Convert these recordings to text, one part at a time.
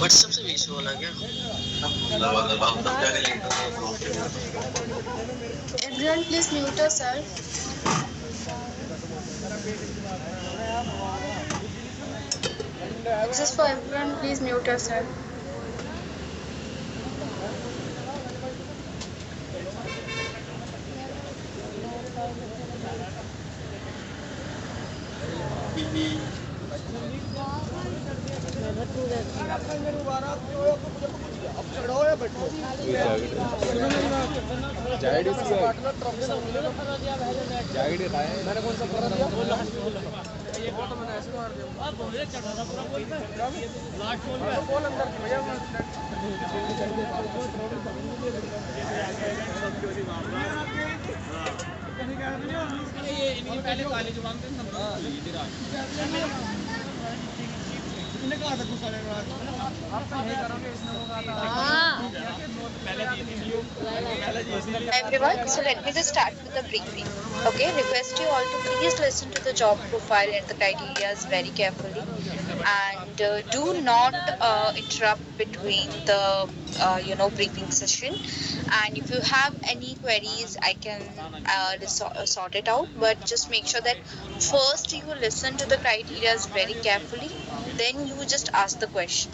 WhatsApp से भी issue वाला क्या? Everyone, please mute yourself. This is for everyone. Please mute yourself. Everyone, so let me just start with the briefing. Okay, request you all to please listen to the job profile and the criteria very carefully, and do not interrupt between the briefing session. And if you have any queries, I can sort it out. But just make sure that first you listen to the criteria very carefully, then you just ask the question.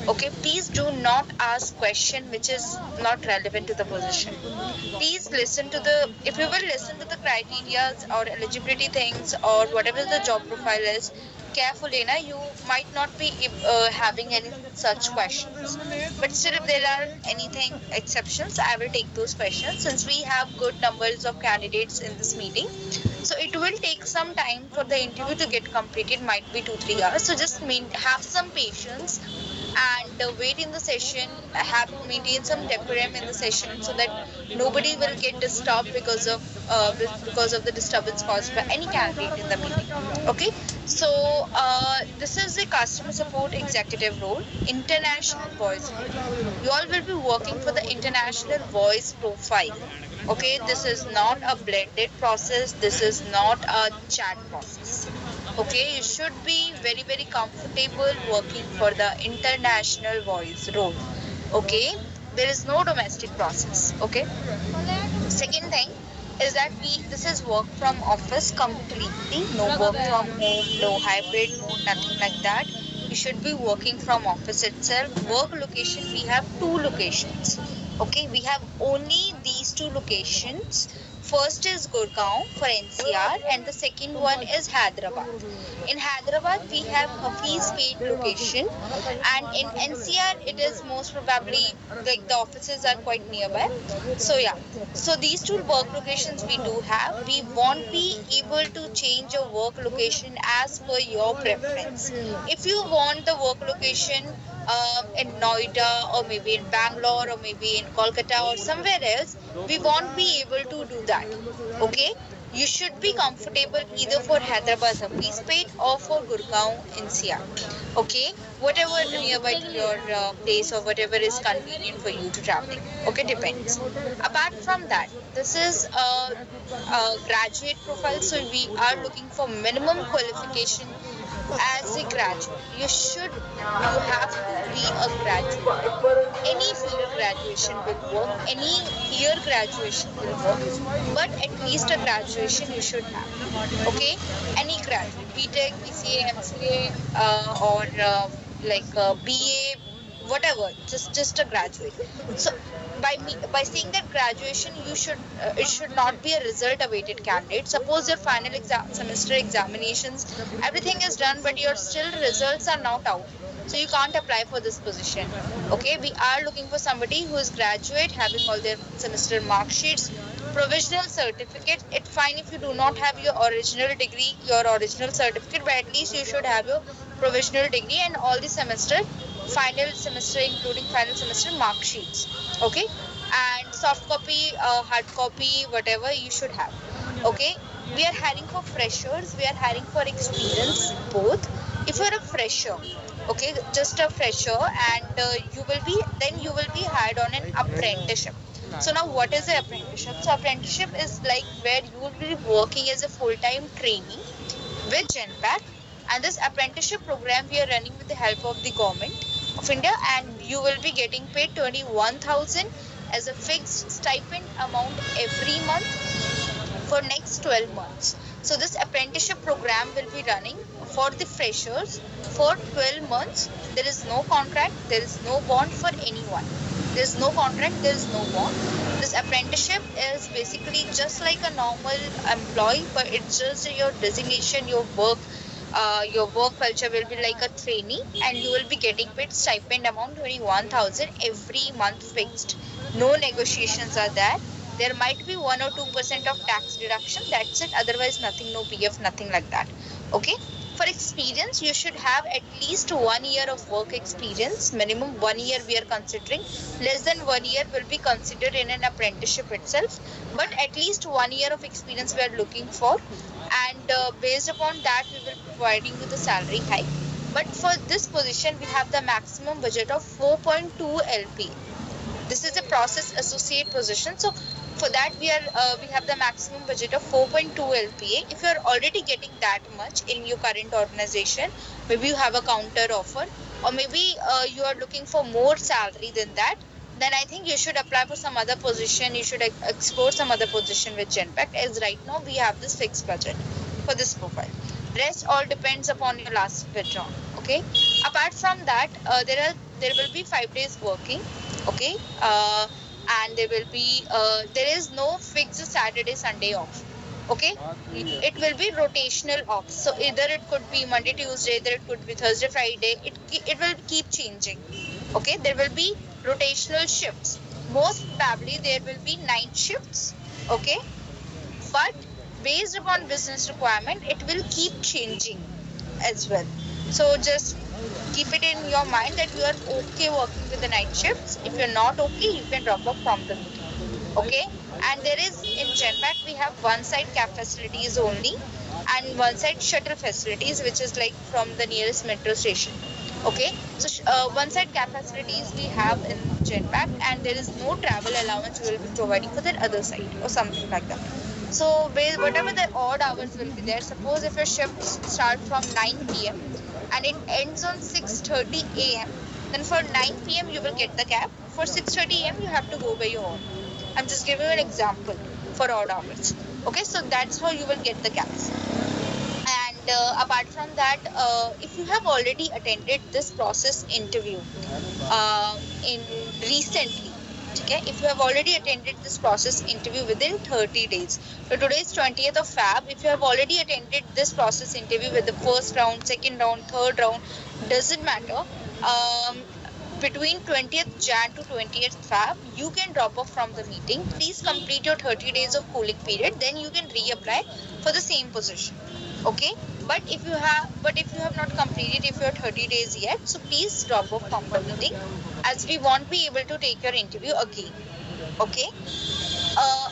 Okay, please do not ask question which is not relevant to the position. Please listen to the, if you will listen to the criteria or eligibility things or whatever the job profile is carefully, you might not be having any such questions. But still, if there are anything exceptions, I will take those questions since we have good numbers of candidates in this meeting. So it will take some time for the interview to get completed, might be 2-3 hours. So just have some patience and wait in the session, maintain some decorum in the session so that nobody will get disturbed because of the disturbance caused by any candidate in the meeting. Okay, so this is the customer support executive role, international voice role. You all will be working for the international voice profile. Okay, this is not a blended process, this is not a chat process. Okay, you should be very comfortable working for the international voice role. Okay, there is no domestic process. Okay, second thing is that this is work from office completely, no work from home, no hybrid, no nothing like that. You should be working from office itself. Work location, we have 2 locations. Okay, we have only these 2 locations. First is Gurgaon for NCR and the second one is Hyderabad. In Hyderabad, we have Hafiz Pate location, and in NCR, it is most probably like the offices are quite nearby. So yeah, so these 2 work locations we do have. We won't be able to change your work location as per your preference. If you want the work location in Noida or maybe in Bangalore or maybe in Kolkata or somewhere else, we won't be able to do that. Okay, you should be comfortable either for Hyderabad Hafiz Pate or for Gurgaon NCR. Okay, whatever nearby to your place or whatever is convenient for you to traveling. Okay, depends. Apart from that, this is a graduate profile, so we are looking for minimum qualification as a graduate. You have to be a graduate. Any field graduation will work, any year graduation will work, but at least a graduation you should have. Okay, any graduate, BTech, BCA, MCA, or BA, whatever, just a graduate. So by saying that graduation, it should not be a result awaited candidate. Suppose your final semester examinations, everything is done, but your still results are not out, so you can't apply for this position. Okay, we are looking for somebody who is graduate, having all their semester mark sheets, provisional certificate. It's fine if you do not have your original degree, your original certificate, but at least you should have your provisional degree and all the final semester, including final semester mark sheets. Okay, and soft copy, hard copy, whatever you should have. Okay, we are hiring for freshers, we are hiring for experience both. If you're a fresher, okay, just a fresher, and you will be hired on an apprenticeship. So now what is the apprenticeship? So apprenticeship is like where you will be working as a full-time trainee with Genpact, and this apprenticeship program we are running with the help of the government of India, and you will be getting paid 21,000 as a fixed stipend amount every month for next 12 months. So this apprenticeship program will be running for the freshers for 12 months. There is no contract, there is no bond for anyone. There is no contract, there is no bond. This apprenticeship is basically just like a normal employee, but it's just your designation, your work culture will be like a trainee, and you will be getting paid stipend amount 21,000 every month fixed. No negotiations are there. There might be 1 or 2% of tax deduction. That's it. Otherwise, nothing, no PF, nothing like that. Okay. For experience, you should have at least 1 year of work experience. Minimum 1 year we are considering. Less than 1 year will be considered in an apprenticeship itself. But at least 1 year of experience we are looking for. And based upon that, we will be providing you the salary hike. But for this position, we have the maximum budget of 4.2 LP. This is a process associate position. So for that we have the maximum budget of 4.2 LPA. If you are already getting that much in your current organization, maybe you have a counter offer, or maybe you are looking for more salary than that, then I think you should apply for some other position. You should explore some other position with Genpact, as right now we have this fixed budget for this profile. Rest all depends upon your last withdrawn. Okay. Apart from that, there will be 5 days working. Okay. And there is no fixed Saturday Sunday off. Okay. It will be rotational off. So either it could be Monday Tuesday, either it could be Thursday Friday. It will keep changing. Okay. There will be rotational shifts. Most probably there will be night shifts. Okay. But based upon business requirement, it will keep changing as well. So just keep it in your mind that you are okay working with the night shifts. If you're not okay, you can drop off from the meeting. Okay. And there is, in Genpact we have one side cab facilities only, and one side shuttle facilities, which is like from the nearest metro station. Okay. So one side cab facilities we have in Genpact, and there is no travel allowance we will be providing for the other side or something like that. So whatever the odd hours will be there, suppose if your shifts start from 9 p.m. and it ends on 6:30 a.m., then for 9 p.m. you will get the cab. For 6:30 a.m. you have to go by your own. I'm just giving you an example for odd hours. Okay, so that's how you will get the cabs. And apart from that, if you have already attended this process interview in recently, okay, if you have already attended this process interview within 30 days, so today is 20th of Feb. If you have already attended this process interview with the first round, second round, third round, doesn't matter, between 20th Jan to 20th Feb, you can drop off from the meeting. Please complete your 30 days of cooling period, then you can reapply for the same position. Okay. But if you have not completed, if you are 30 days yet, so please drop off from the meeting, as we won't be able to take your interview again. Okay.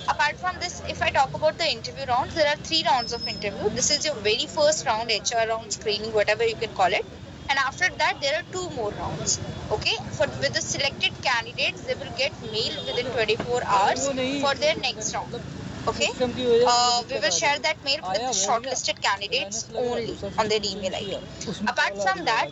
Apart from this, if I talk about the interview rounds, there are 3 rounds of interview. This is your very first round, HR round, screening, whatever you can call it. And after that, there are 2 more rounds. Okay. With the selected candidates, they will get mail within 24 hours for their next round. Okay. We will share that mail with the shortlisted candidates only on their email ID. Apart from that,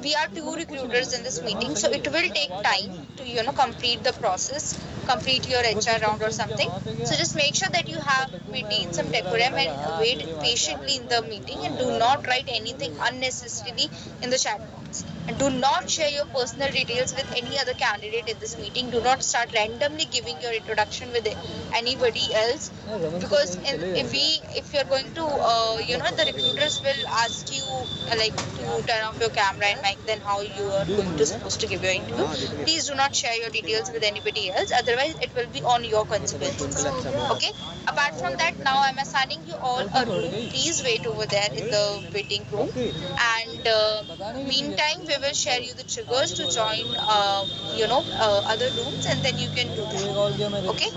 we are 2 recruiters in this meeting, so it will take time to complete the process, complete your HR round or something. So just make sure that you have maintained some decorum and wait patiently in the meeting, and do not write anything unnecessarily in the chat box. And do not share your personal details with any other candidate in this meeting. Do not start randomly giving your introduction with anybody else, because if you're going to the recruiters will ask you like to turn off your camera and mic, then how you are going to supposed to give your interview. Please do not share your details with anybody else, otherwise it will be on your consequences. Okay. Apart from that, now I'm assigning you all a room. Please wait over there in the waiting room, and meantime we they will share you the triggers to join, other rooms, and then you can do that. Okay.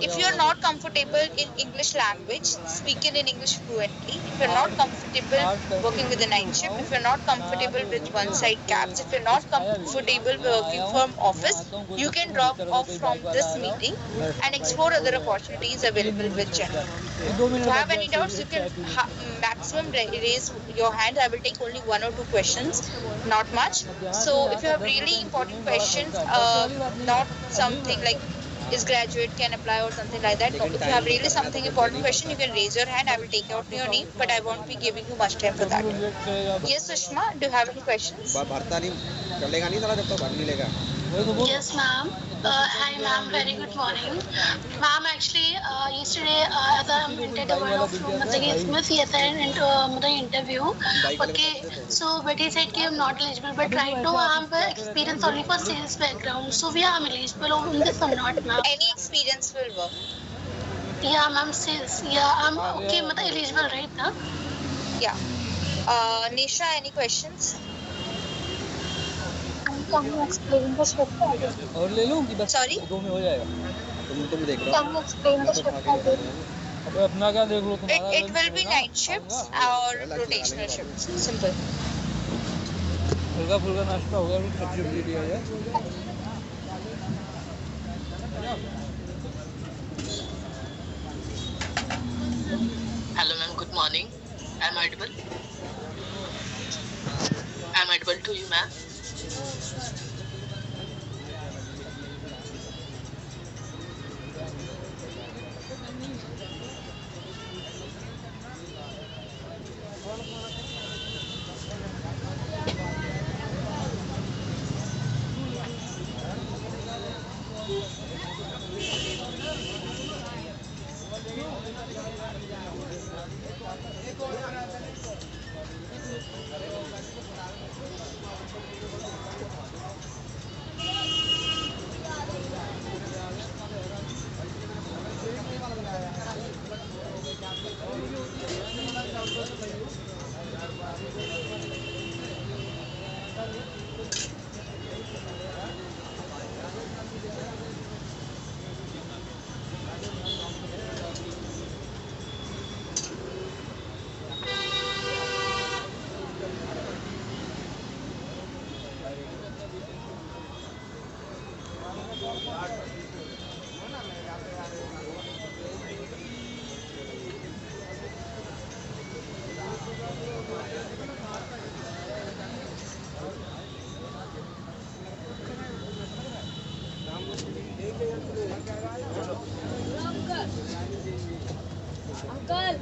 If you're not comfortable in English language, speaking in English fluently, if you're not comfortable working with the night shift, if you're not comfortable with one-side cabs, if you're not comfortable working from office, you can drop off from this meeting and explore other opportunities available with Gen. If you have any doubts, you can maximum raise your hand. I will take only one or two questions, not much. So if you have really important questions, not something like is graduate can apply or something like that. No, if you have really something important question, you can raise your hand. I will take out your name, but I won't be giving you much time for that. Yes, Sushma, do you have any questions? Yes, ma'am. Hi, ma'am. Very good morning. Ma'am, actually, yesterday, as I'm entered one of Smith, yes, I entered the interview. Okay, so, but he said I'm not eligible. But right now, I'm experienced only for sales background. So, we are eligible on this or not, ma'am? Any experience will work. Yeah, ma'am, sales. Yeah, I'm okay, eligible, right? Huh? Yeah. Nisha, any questions? Can you explain the shift again? Sorry? Can you explain the shift again? It will be night shifts or rotational shifts. Simple. Hello ma'am, good morning. Am I audible? Am I audible to you ma'am? Uncle